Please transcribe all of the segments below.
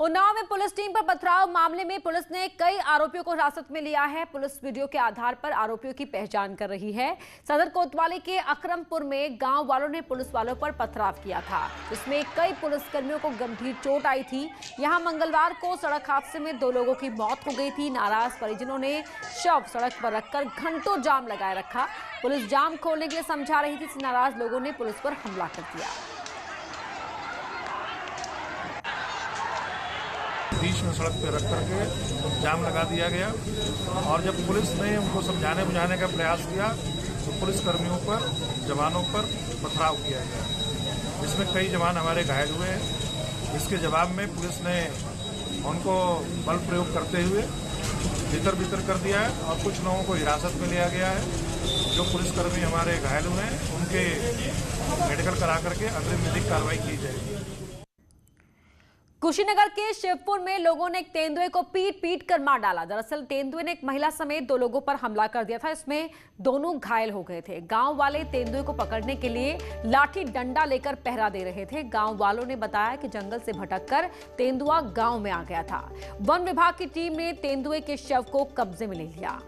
उन्नाव में police team पर पथराव मामले में पुलिस ने कई आरोपियों को हिरासत में लिया है। पुलिस वीडियो के आधार पर आरोपियों की पहचान कर रही है। सदर कोतवाली के अकरमपुर में गांव वालों ने पुलिस वालों पर पथराव किया था, जिसमें कई पुलिसकर्मियों को गंभीर चोट आई थी। यहां मंगलवार को सड़क हादसे में 2 लोगों की मौत हो गई थी। नाराज परिजनों ने शव सड़क पर रखकर घंटों जाम लगाए रखा। पुलिस जाम खोलने के लिए समझा रही थी, नाराज लोगों ने पुलिस पर हमला कर दिया। बीच में सड़क पर रख करके जाम लगा दिया गया और जब पुलिस ने उनको समझाने बुझाने का प्रयास किया तो पुलिस कर्मियों पर, जवानों पर पथराव किया गया, जिसमें कई जवान हमारे घायल हुए। इसके जवाब में पुलिस ने उनको बल प्रयोग करते हुए भीतर कर दिया है और कुछ लोगों को हिरासत में लिया गया है। जो पुलिसकर्मी हमारे घायल हुए हैं उनके मेडिकल करा करके अग्रिम विधिक कार्रवाई की जाएगी। कुशीनगर के शिवपुर में लोगों ने एक तेंदुए को पीट कर मार डाला। दरअसल तेंदुए ने एक महिला समेत 2 लोगों पर हमला कर दिया था। इसमें दोनों घायल हो गए थे। गांव वाले तेंदुए को पकड़ने के लिए लाठी डंडा लेकर पहरा दे रहे थे। गांव वालों ने बताया कि जंगल से भटककर तेंदुआ गांव में आ गया था। वन विभाग की टीम ने तेंदुए के शव को कब्जे में ले लिया।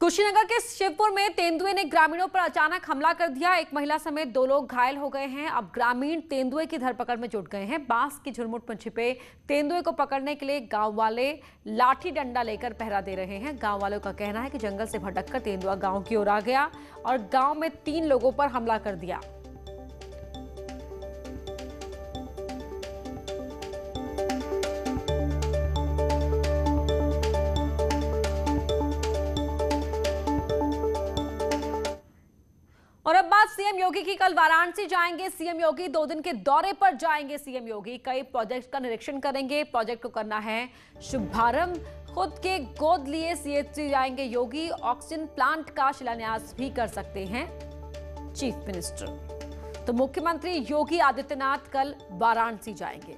कुशीनगर के शिवपुर में तेंदुए ने ग्रामीणों पर अचानक हमला कर दिया। एक महिला समेत 2 लोग घायल हो गए हैं। अब ग्रामीण तेंदुए की धरपकड़ में जुट गए हैं। बांस की झुरमुट में छिपे तेंदुए को पकड़ने के लिए गांव वाले लाठी डंडा लेकर पहरा दे रहे हैं। गांव वालों का कहना है कि जंगल से भटककर तेंदुआ गांव की ओर आ गया और गांव में 3 लोगों पर हमला कर दिया। और अब बात सीएम योगी की। कल वाराणसी जाएंगे सीएम योगी। 2 दिन के दौरे पर जाएंगे सीएम योगी। कई प्रोजेक्ट का निरीक्षण करेंगे। प्रोजेक्ट को करना है शुभारंभ। खुद के गोद लिए सीएचसी जाएंगे योगी। ऑक्सीजन प्लांट का शिलान्यास भी कर सकते हैं चीफ मिनिस्टर। तो मुख्यमंत्री योगी आदित्यनाथ कल वाराणसी जाएंगे।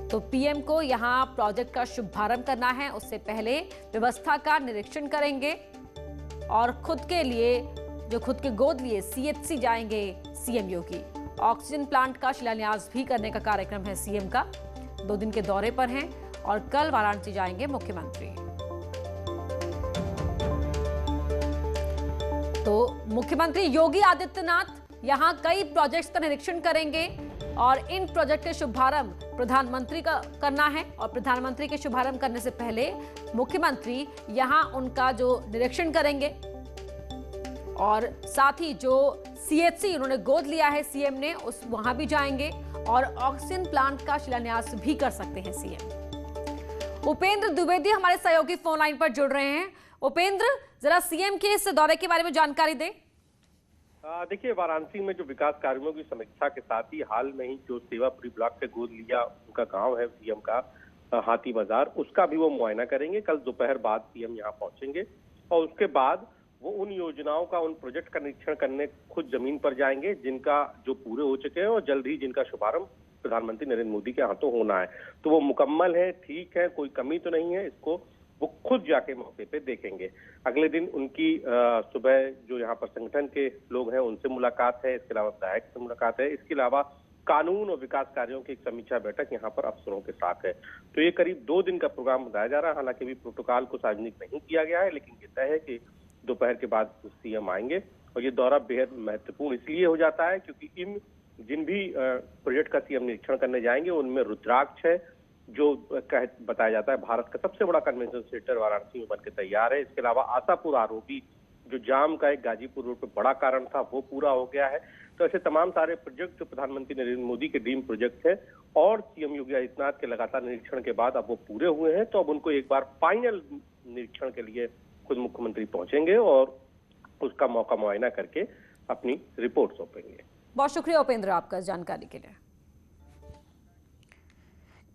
तो पीएम को यहां प्रोजेक्ट का शुभारंभ करना है, उससे पहले व्यवस्था का निरीक्षण करेंगे और खुद के लिए जो खुद के गोद लिए सीएचसी जाएंगे सीएम योगी। ऑक्सीजन प्लांट का शिलान्यास भी करने का कार्यक्रम है सीएम का। 2 दिन के दौरे पर हैं और कल वाराणसी जाएंगे मुख्यमंत्री। तो मुख्यमंत्री योगी आदित्यनाथ यहां कई प्रोजेक्ट्स का निरीक्षण करेंगे और इन प्रोजेक्ट के शुभारंभ प्रधानमंत्री का करना है। और प्रधानमंत्री के शुभारंभ करने से पहले मुख्यमंत्री यहां उनका जो निरीक्षण करेंगे और साथ ही जो सीएचसी उन्होंने गोद लिया है सीएम ने, उस वहां भी जाएंगे और ऑक्सीजन प्लांट का शिलान्यास भी कर सकते हैं सीएम। उपेंद्र द्विवेदी हमारे सहयोगी फोन लाइन पर जुड़ रहे हैं। उपेंद्र, जरा सीएम के इस दौरे के बारे में जानकारी दें। देखिए, वाराणसी में जो विकास कार्यों की समीक्षा के साथ ही हाल में ही जो सेवापुरी ब्लॉक से गोद लिया उनका गांव है सीएम का हाथी बाजार, उसका भी वो मुआयना करेंगे। कल दोपहर बाद सीएम यहाँ पहुंचेंगे और उसके बाद वो उन योजनाओं का, उन प्रोजेक्ट का निरीक्षण करने खुद जमीन पर जाएंगे जिनका जो पूरे हो चुके हैं और जल्द ही जिनका शुभारंभ प्रधानमंत्री नरेंद्र मोदी के हाथों होना है। तो वो मुकम्मल है, ठीक है, कोई कमी तो नहीं है, इसको वो खुद जाके मौके पे देखेंगे। अगले दिन उनकी सुबह जो यहाँ पर संगठन के लोग हैं उनसे मुलाकात है, इसके अलावा विधायक से मुलाकात है, इसके अलावा कानून और विकास कार्यों की एक समीक्षा बैठक यहाँ पर अफसरों के साथ है। तो ये करीब 2 दिन का प्रोग्राम बताया जा रहा है। हालांकि अभी प्रोटोकॉल को सार्वजनिक नहीं किया गया है, लेकिन ये तय है कि दोपहर के बाद सीएम आएंगे। और ये दौरा बेहद महत्वपूर्ण इसलिए हो जाता है क्योंकि इन जिन भी प्रोजेक्ट का सीएम निरीक्षण करने जाएंगे उनमें रुद्राक्ष है, जो बताया जाता है भारत का सबसे बड़ा कन्वेंशन सेंटर वाराणसी में बनकर तैयार है। इसके अलावा आशापुर आरोबी जो जाम का एक गाजीपुर रोड पर बड़ा कारण था वो पूरा हो गया है। तो ऐसे तमाम सारे प्रोजेक्ट जो प्रधानमंत्री नरेंद्र मोदी के ड्रीम प्रोजेक्ट है और सीएम योगी आदित्यनाथ के लगातार निरीक्षण के बाद अब वो पूरे हुए हैं। तो अब उनको एक बार फाइनल निरीक्षण के लिए खुद मुख्यमंत्री पहुंचेंगे और उसका मौका मुआयना करके अपनी रिपोर्ट सौंपेंगे। बहुत शुक्रिया उपेंद्र आपका जानकारी के लिए।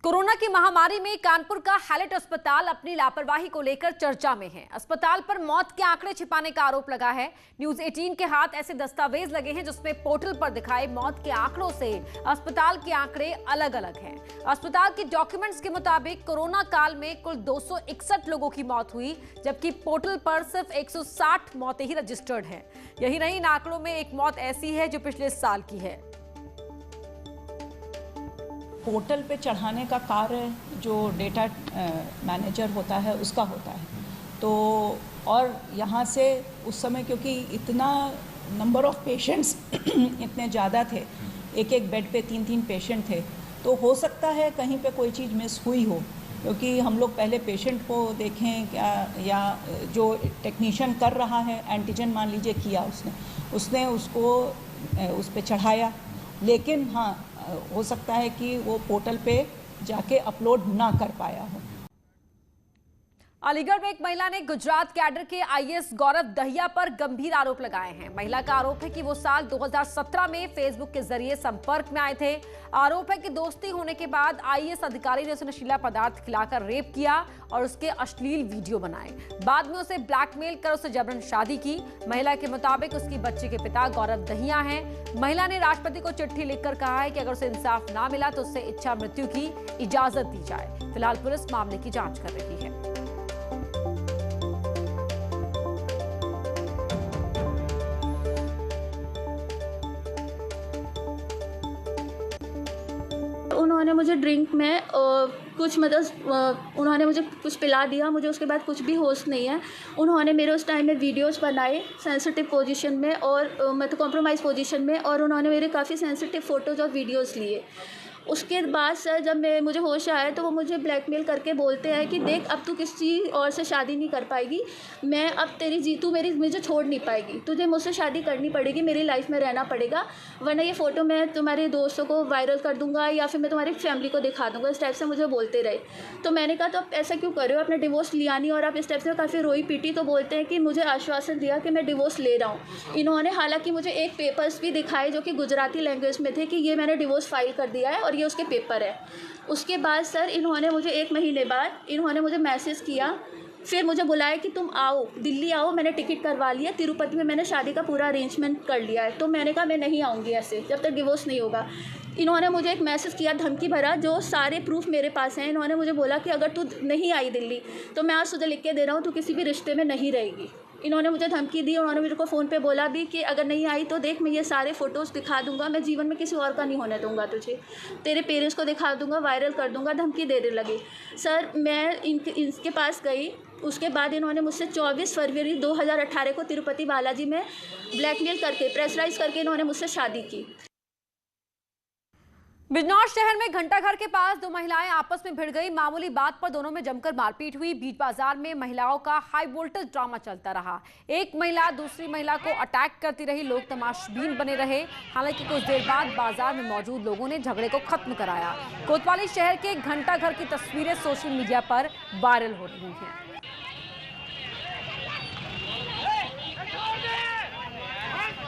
कोरोना की महामारी में कानपुर का हैलेट अस्पताल अपनी लापरवाही को लेकर चर्चा में है। अस्पताल पर मौत के आंकड़े छिपाने का आरोप लगा है। न्यूज 18 के हाथ ऐसे दस्तावेज लगे हैं जिसमें पोर्टल पर दिखाए मौत के आंकड़ों से अस्पताल के आंकड़े अलग अलग हैं। अस्पताल के डॉक्यूमेंट्स के मुताबिक कोरोना काल में कुल 261 लोगों की मौत हुई, जबकि पोर्टल पर सिर्फ 160 मौतें ही रजिस्टर्ड हैं। यही नहीं, इन आंकड़ों में एक मौत ऐसी है जो पिछले साल की है। पोर्टल पे चढ़ाने का कार्य जो डेटा मैनेजर होता है उसका होता है, तो और यहाँ से उस समय क्योंकि इतना नंबर ऑफ पेशेंट्स इतने ज़्यादा थे, एक एक बेड पे 3-3 पेशेंट थे, तो हो सकता है कहीं पे कोई चीज़ मिस हुई हो, क्योंकि हम लोग पहले पेशेंट को देखें क्या, या जो टेक्नीशियन कर रहा है एंटीजन मान लीजिए किया उसने उसको उस पर चढ़ाया, लेकिन हाँ हो सकता है कि वो पोर्टल पे जाके अपलोड ना कर पाया हो। अलीगढ़ में एक महिला ने गुजरात कैडर के आईएएस गौरव दहिया पर गंभीर आरोप लगाए हैं। महिला का आरोप है कि वो साल 2017 में फेसबुक के जरिए संपर्क में आए थे। आरोप है कि दोस्ती होने के बाद आईएएस अधिकारी ने उसे नशीला पदार्थ खिलाकर रेप किया और उसके अश्लील वीडियो बनाए। बाद में उसे ब्लैकमेल कर उसे जबरन शादी की। महिला के मुताबिक उसकी बच्चे के पिता गौरव दहिया हैं। महिला ने राष्ट्रपति को चिट्ठी लिखकर कहा है कि अगर उसे इंसाफ ना मिला तो उससे इच्छा मृत्यु की इजाजत दी जाए। फिलहाल पुलिस मामले की जांच कर रही है। उन्होंने मुझे ड्रिंक में कुछ उन्होंने मुझे कुछ पिला दिया, मुझे उसके बाद कुछ भी होश नहीं है। उन्होंने मेरे उस टाइम में वीडियोस बनाए सेंसिटिव पोजीशन में और मतलब कॉम्प्रोमाइज़ पोजीशन में, और उन्होंने मेरे काफ़ी सेंसिटिव फ़ोटोज़ और वीडियोस लिए। उसके बाद सर जब मुझे होश आया तो वो मुझे ब्लैकमेल करके बोलते हैं कि देख अब तू किसी और से शादी नहीं कर पाएगी, मैं अब तू मुझे छोड़ नहीं पाएगी, तुझे मुझसे शादी करनी पड़ेगी, मेरी लाइफ में रहना पड़ेगा, वरना ये फ़ोटो मैं तुम्हारे दोस्तों को वायरल कर दूंगा या फिर मैं तुम्हारी फैमिली को दिखा दूंगा। इस टाइप से मुझे बोलते रहे। तो मैंने कहा तो आप ऐसा क्यों कर रहे हो, अपना डिवोर्स लिया नहीं, और आप इस टाइप से काफ़ी रोई पीटी। तो बोलते हैं कि मुझे आश्वासन दिया कि मैं डिवोर्स ले रहा हूँ। इन्होंने हालांकि मुझे एक पेपर्स भी दिखाए जो कि गुजराती लैंग्वेज में थे कि ये मैंने डिवोर्स फाइल कर दिया है और ये उसके पेपर है। उसके बाद सर इन्होंने मुझे 1 महीने बाद इन्होंने मुझे मैसेज किया, फिर मुझे बुलाया कि तुम आओ दिल्ली आओ, मैंने टिकट करवा लिया, तिरुपति में मैंने शादी का पूरा अरेंजमेंट कर लिया है। तो मैंने कहा मैं नहीं आऊँगी ऐसे जब तक डिवोर्स नहीं होगा। इन्होंने मुझे एक मैसेज किया धमकी भरा, जो सारे प्रूफ मेरे पास हैं। इन्होंने मुझे बोला कि अगर तू नहीं आई दिल्ली तो मैं आज तुझे लिख के दे रहा हूँ, तू किसी भी रिश्ते में नहीं रहेगी। इन्होंने मुझे धमकी दी। उन्होंने मेरे को फ़ोन पे बोला भी कि अगर नहीं आई तो देख मैं ये सारे फ़ोटोज़ दिखा दूंगा, मैं जीवन में किसी और का नहीं होने दूंगा तुझे, तेरे पेरेंट्स को दिखा दूंगा, वायरल कर दूंगा, धमकी देने लगे। सर मैं इनके पास गई। उसके बाद इन्होंने मुझसे 24 फरवरी 2018 को तिरुपति बालाजी में ब्लैकमेल करके प्रेशराइज करके इन्होंने मुझसे शादी की। बिजनौर शहर में घंटाघर के पास 2 महिलाएं आपस में भिड़ गई। मामूली बात पर दोनों में जमकर मारपीट हुई। बीच बाजार में महिलाओं का हाई वोल्टेज ड्रामा चलता रहा। एक महिला दूसरी महिला को अटैक करती रही, लोग तमाशबीन बने रहे। हालांकि कुछ देर बाद बाजार में मौजूद लोगों ने झगड़े को खत्म कराया। कोतवाली शहर के घंटाघर की तस्वीरें सोशल मीडिया पर वायरल हो रही हैं।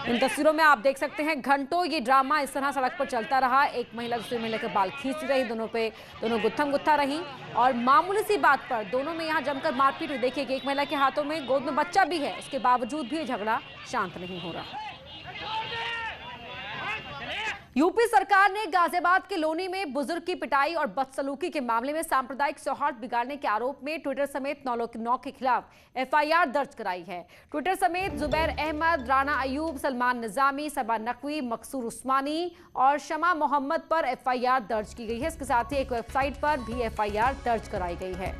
इन तस्वीरों में आप देख सकते हैं घंटों ये ड्रामा इस तरह सड़क पर चलता रहा। एक महिला दूसरी महिला के बाल खींच रही, दोनों गुत्थम गुत्था रही और मामूली सी बात पर दोनों में यहाँ जमकर मारपीट हुई। देखिए कि एक महिला के हाथों में गोद में बच्चा भी है, इसके बावजूद भी ये झगड़ा शांत नहीं हो रहा। यूपी सरकार ने गाजियाबाद के लोनी में बुजुर्ग की पिटाई और बदसलूकी के मामले में सांप्रदायिक सौहार्द बिगाड़ने के आरोप में ट्विटर समेत 9 के खिलाफ एफआईआर दर्ज कराई है। ट्विटर समेत जुबैर अहमद, राना अयूब, सलमान निजामी, सबा नकवी, मकसूर उस्मानी और शमा मोहम्मद पर एफआईआर दर्ज की गई है। इसके साथ ही एक वेबसाइट पर भी एफआईआर दर्ज कराई गई है।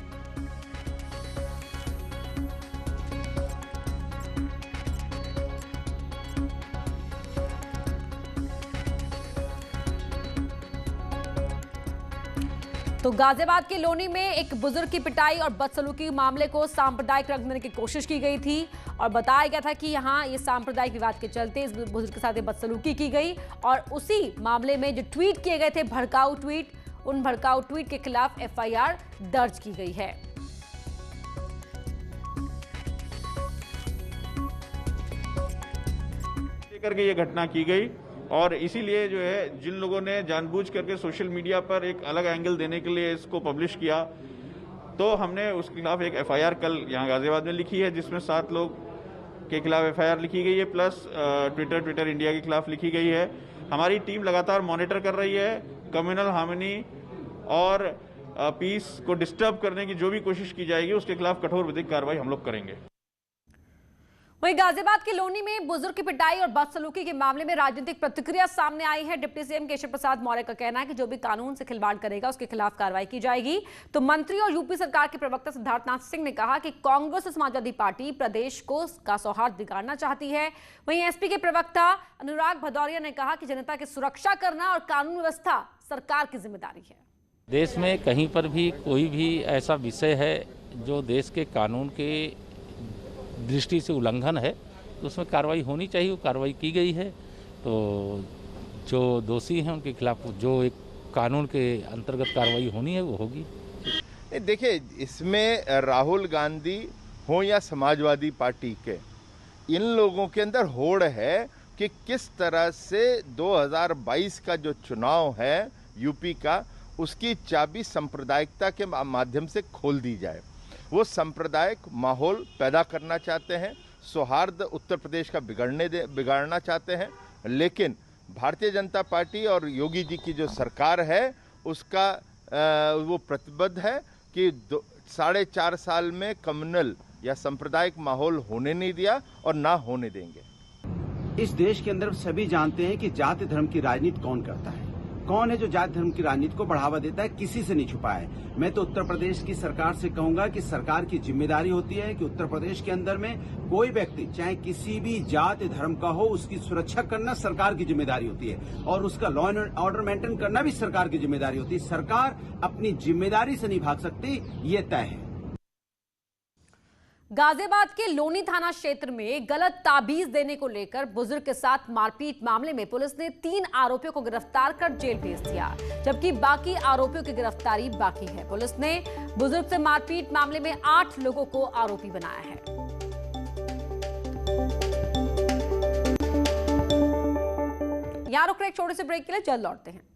तो गाजियाबाद के लोनी में एक बुजुर्ग की पिटाई और बदसलूकी मामले को सांप्रदायिक रंग देने की कोशिश की गई थी और बताया गया था कि यहाँ ये सांप्रदायिक विवाद के चलते इस बुजुर्ग के साथ बदसलूकी की गई और उसी मामले में जो ट्वीट किए गए थे भड़काऊ ट्वीट, उन भड़काऊ ट्वीट के खिलाफ एफआईआर दर्ज की गई है। लेकर के ये घटना की गई और इसीलिए जो है जिन लोगों ने जानबूझ करके सोशल मीडिया पर एक अलग एंगल देने के लिए इसको पब्लिश किया, तो हमने उसके खिलाफ एक FIR कल यहाँ गाजियाबाद में लिखी है, जिसमें 7 लोग के खिलाफ FIR लिखी गई है, प्लस ट्विटर इंडिया के खिलाफ लिखी गई है। हमारी टीम लगातार मॉनिटर कर रही है। कम्युनल हार्मनी और पीस को डिस्टर्ब करने की जो भी कोशिश की जाएगी उसके खिलाफ कठोर विधिक कार्रवाई हम लोग करेंगे। वहीं गाजियाबाद के लोनी में बुजुर्ग की पिटाई और बदसलूकी के मामले में राजनीतिक प्रतिक्रिया सामने आई है। डिप्टी सीएम केशव प्रसाद मौर्य का कहना है कि जो भी कानून से खिलवाड़ करेगा उसके खिलाफ कार्रवाई की जाएगी। तो मंत्री और यूपी सरकार के प्रवक्ता सिद्धार्थनाथ सिंह ने कहा कि कांग्रेस और समाजवादी पार्टी प्रदेश को का सौहार्द बिगाड़ना चाहती है। वहीं एसपी के प्रवक्ता अनुराग भदौरिया ने कहा कि जनता की सुरक्षा करना और कानून व्यवस्था सरकार की जिम्मेदारी है। देश में कहीं पर भी कोई भी ऐसा विषय है जो देश के कानून के दृष्टि से उल्लंघन है तो उसमें कार्रवाई होनी चाहिए। वो कार्रवाई की गई है, तो जो दोषी हैं उनके खिलाफ जो एक कानून के अंतर्गत कार्रवाई होनी है वो होगी। देखिए, इसमें राहुल गांधी हो या समाजवादी पार्टी के, इन लोगों के अंदर होड़ है कि किस तरह से 2022 का जो चुनाव है यूपी का, उसकी चाबी सांप्रदायिकता के माध्यम से खोल दी जाए। वो सांप्रदायिक माहौल पैदा करना चाहते हैं, सौहार्द उत्तर प्रदेश का बिगाड़ना चाहते हैं। लेकिन भारतीय जनता पार्टी और योगी जी की जो सरकार है उसका वो प्रतिबद्ध है कि 4.5 साल में कम्युनल या सांप्रदायिक माहौल होने नहीं दिया और ना होने देंगे। इस देश के अंदर सभी जानते हैं कि जाति धर्म की राजनीति कौन करता है, कौन है जो जाति धर्म की राजनीति को बढ़ावा देता है, किसी से नहीं छुपा है। मैं तो उत्तर प्रदेश की सरकार से कहूंगा कि सरकार की जिम्मेदारी होती है कि उत्तर प्रदेश के अंदर में कोई व्यक्ति चाहे किसी भी जाति धर्म का हो, उसकी सुरक्षा करना सरकार की जिम्मेदारी होती है और उसका लॉ एंड ऑर्डर मेंटेन करना भी सरकार की जिम्मेदारी होती है। सरकार अपनी जिम्मेदारी से नहीं भाग सकती, ये तय है। गाजियाबाद के लोनी थाना क्षेत्र में गलत ताबीज देने को लेकर बुजुर्ग के साथ मारपीट मामले में पुलिस ने 3 आरोपियों को गिरफ्तार कर जेल भेज दिया, जबकि बाकी आरोपियों की गिरफ्तारी बाकी है। पुलिस ने बुजुर्ग से मारपीट मामले में 8 लोगों को आरोपी बनाया है। यहां रुक रहे एक छोटे से ब्रेक के लिए, जल्द लौटते हैं।